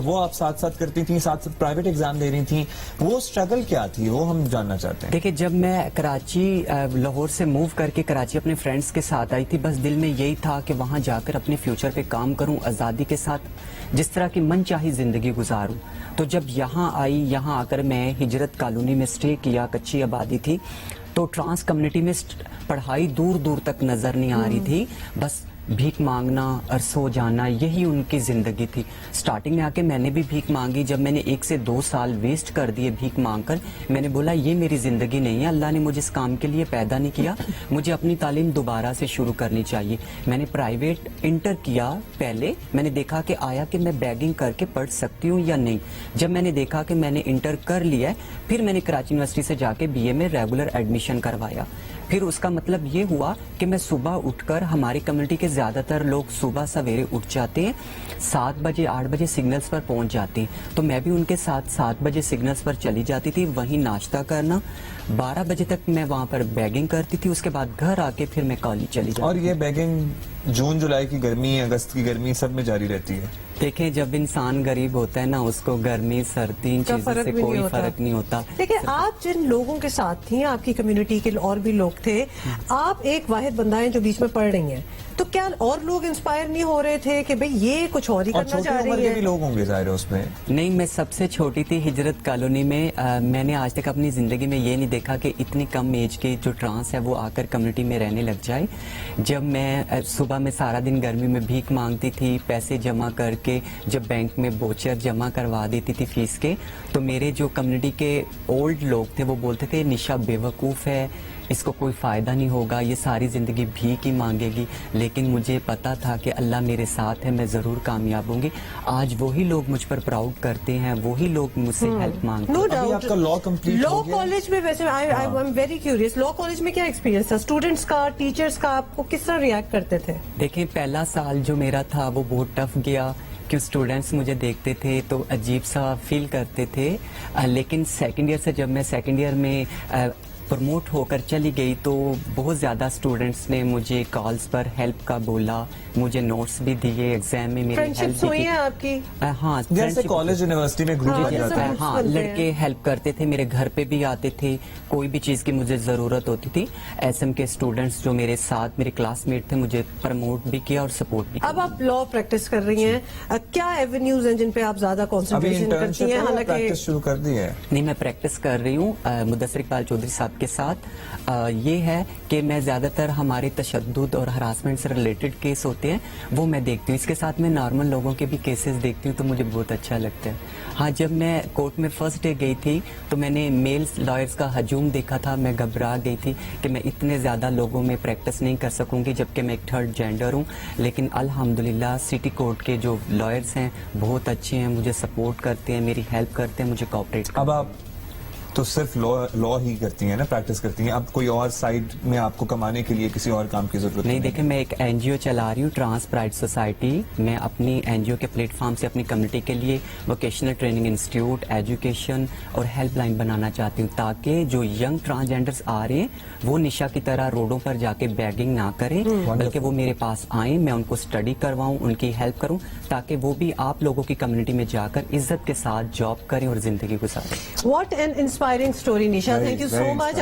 وہ آپ ساتھ ساتھ کرتی تھیں، ساتھ ساتھ پرائیویٹ ایگزام دے رہی تھیں، وہ سٹرگل کیا تھی وہ ہم جاننا چاہتے ہیں. دیکھیں، جب میں کراچی لاہور سے موو کر کے کراچی اپنے فرینڈس کے ساتھ آئی تھی، بس دل میں یہی تھا کہ وہاں جا کر اپنے فیوچر پہ کام کروں، آزادی کے ساتھ جس طرح کی من چاہی زندگی گزاروں. تو جب یہاں آئی، یہاں آ کر میں ہجرت کالونی میں اسٹے کیا، کچی آبادی تھی، تو ٹرانس کمیونٹی میں پڑھائی دور دور تک نظر نہیں آ رہی تھی. بس بھیک مانگنا اور سو جانا، یہی ان کی زندگی تھی. سٹارٹنگ میں آ کے میں نے بھی بھیک مانگی. جب میں نے 1 سے 2 سال ویسٹ کر دیے بھیک مانگ کر، میں نے بولا یہ میری زندگی نہیں ہے، اللہ نے مجھے اس کام کے لیے پیدا نہیں کیا، مجھے اپنی تعلیم دوبارہ سے شروع کرنی چاہیے. میں نے پرائیویٹ انٹر کیا. پہلے میں نے دیکھا کہ آیا کہ میں بیگنگ کر کے پڑھ سکتی ہوں یا نہیں. جب میں نے دیکھا کہ میں نے انٹر کر لیا ہے، پھر میں نے کراچی یونیورسٹی سے جا کے BA میں ریگولر ایڈمیشن کروایا. پھر اس کا مطلب یہ ہوا کہ میں صبح اٹھ کر، ہماری کمیونٹی کے زیادہ تر لوگ صبح سویرے اٹھ جاتے ہیں، 7 بجے 8 بجے سگنلز پر پہنچ جاتے ہیں. تو میں بھی ان کے ساتھ 7 بجے سگنلز پر چلی جاتی تھی، وہیں ناشتہ کرنا. 12 بجے تک میں وہاں پر بیگنگ کرتی تھی. اس کے بعد گھر آ کے پھر میں کالج چلی جاتی. اور یہ بیگنگ جون جولائی کی گرمی، اگست کی گرمی سب میں جاری رہتی ہے. دیکھیں، جب انسان غریب ہوتا ہے نا، اس کو گرمی سردی ان چیزوں سے کوئی فرق نہیں ہوتا. دیکھیں، آپ جن لوگوں کے ساتھ تھیں، آپ کی کمیونٹی کے اور بھی لوگ تھے، آپ ایک واحد بندہ ہیں جو بیچ میں پڑھ رہی ہیں، تو کیا اور لوگ انسپائر نہیں ہو رہے تھے کہ بھئی یہ کچھ اور ہی کرنا چاہ رہی ہیں؟ بھی لوگ ہوں گے ظاہر ہے اس میں. نہیں، میں سب سے چھوٹی تھی ہجرت کالونی میں. میں نے آج تک اپنی زندگی میں یہ نہیں دیکھا کہ اتنی کم ایج کی جو ٹرانس ہے وہ آ کر کمیونٹی میں رہنے لگ جائے. جب میں صبح میں سارا دن گرمی میں بھیک مانگتی تھی، پیسے جمع کر کے جب بینک میں بوچر جمع کروا دیتی تھی فیس کے، تو میرے جو کمیونٹی کے اولڈ لوگ تھے وہ بولتے تھے نشا بے وقوف ہے، اس کو کوئی فائدہ نہیں ہوگا، یہ ساری زندگی بھیک ہی مانگے گی. لیکن مجھے پتا تھا کہ اللہ میرے ساتھ ہے، میں ضرور کامیاب ہوں گی. آج وہی لوگ مجھ پر پراؤڈ کرتے ہیں، وہی لوگ مجھ سے ہیلپ مانگتے ہیں. ابھی آپ کا لا کمپلیٹ لا ہو گیا؟ کالج میں ویسے I am very curious, law college میں کیا ایکسپیرینس تھا اسٹوڈنٹس کا، ٹیچرس کا؟ آپ کو کس طرح ریئیکٹ کرتے تھے؟ دیکھیں، پہلا سال جو میرا تھا وہ بہت ٹف گیا، کہ اسٹوڈینٹس مجھے دیکھتے تھے تو عجیب سا فیل کرتے تھے. لیکن سیکنڈ ایئر سے جب میں سیکنڈ ایئر میں پروموٹ ہو کر چلی گئی تو بہت زیادہ اسٹوڈینٹس نے مجھے کالز پر ہیلپ کا بولا، مجھے نوٹس بھی دیے، ایگزام میں میری ہیلپ ہوئی ہے آپ کی؟ ہاں، جیسے کالج یونیورسٹی میں گروپ جاتا ہے. ہاں، لڑکے ہیلپ کرتے تھے، میرے گھر پہ بھی آتے تھے، کوئی بھی چیز کی مجھے ضرورت ہوتی تھی. SM کے اسٹوڈینٹس جو میرے ساتھ میرے کلاس میٹ تھے، مجھے پروموٹ بھی کیا اور سپورٹ بھی کیا. اب آپ لا پریکٹس کر رہی ہیں، کیا ایونیوز ہیں جن پہ آپ زیادہ کانسنٹریشن کرتی ہیں؟ حالانکہ پریکٹس شروع کر دی ہے. نہیں، میں پریکٹس کر رہی ہوں مدثر اقبال چودھری صاحب کے ساتھ. یہ ہے کہ میں زیادہ تر ہمارے تشدد اور ہراسمنٹ سے ریلیٹڈ کیس ہوتے ہیں وہ میں دیکھتی ہوں. اس کے ساتھ میں نارمل لوگوں کے بھی کیسز دیکھتی ہوں تو مجھے بہت اچھا لگتا ہے. ہاں، جب میں کورٹ میں فرسٹ ڈے گئی تھی تو میں نے میل لائرز کا ہجوم دیکھا تھا. میں گھبرا گئی تھی کہ میں اتنے زیادہ لوگوں میں پریکٹس نہیں کر سکوں گی جبکہ میں ایک تھرڈ جینڈر ہوں. لیکن الحمدللہ سٹی کورٹ کے جو لائرز ہیں بہت اچھے ہیں، مجھے سپورٹ کرتے ہیں، میری ہیلپ کرتے ہیں، مجھے کوآپریٹ. اب آپ تو صرف لا ہی کرتی ہیں نا، پریکٹس کرتی ہیں، اب کوئی اور سائڈ میں آپ کو کمانے کے لیے کسی اور کام کی ضرورت نہیں؟ دیکھیں، میں ایک NGO چلا رہی ہوں، ٹرانس پرائڈ سوسائٹی. میں اپنی NGO کے پلیٹ فارم سے اپنی کمیونٹی کے لیے ووکیشنل ٹریننگ انسٹیٹیوٹ، ایجوکیشن اور ہیلپ لائن بنانا چاہتی ہوں تاکہ جو ینگ ٹرانسجینڈرز آ رہے ہیں وہ نشا کی طرح روڈوں پر جا کے بیگنگ نہ کریں، بلکہ وہ میرے پاس آئیں، میں ان کو اسٹڈی کرواؤں، ان کی ہیلپ کروں تاکہ وہ بھی آپ لوگوں کی کمیونٹی میں جا کر عزت کے ساتھ جاب کریں اور زندگی گزاریں. What an inspiring story, Nisha. Thank you so much.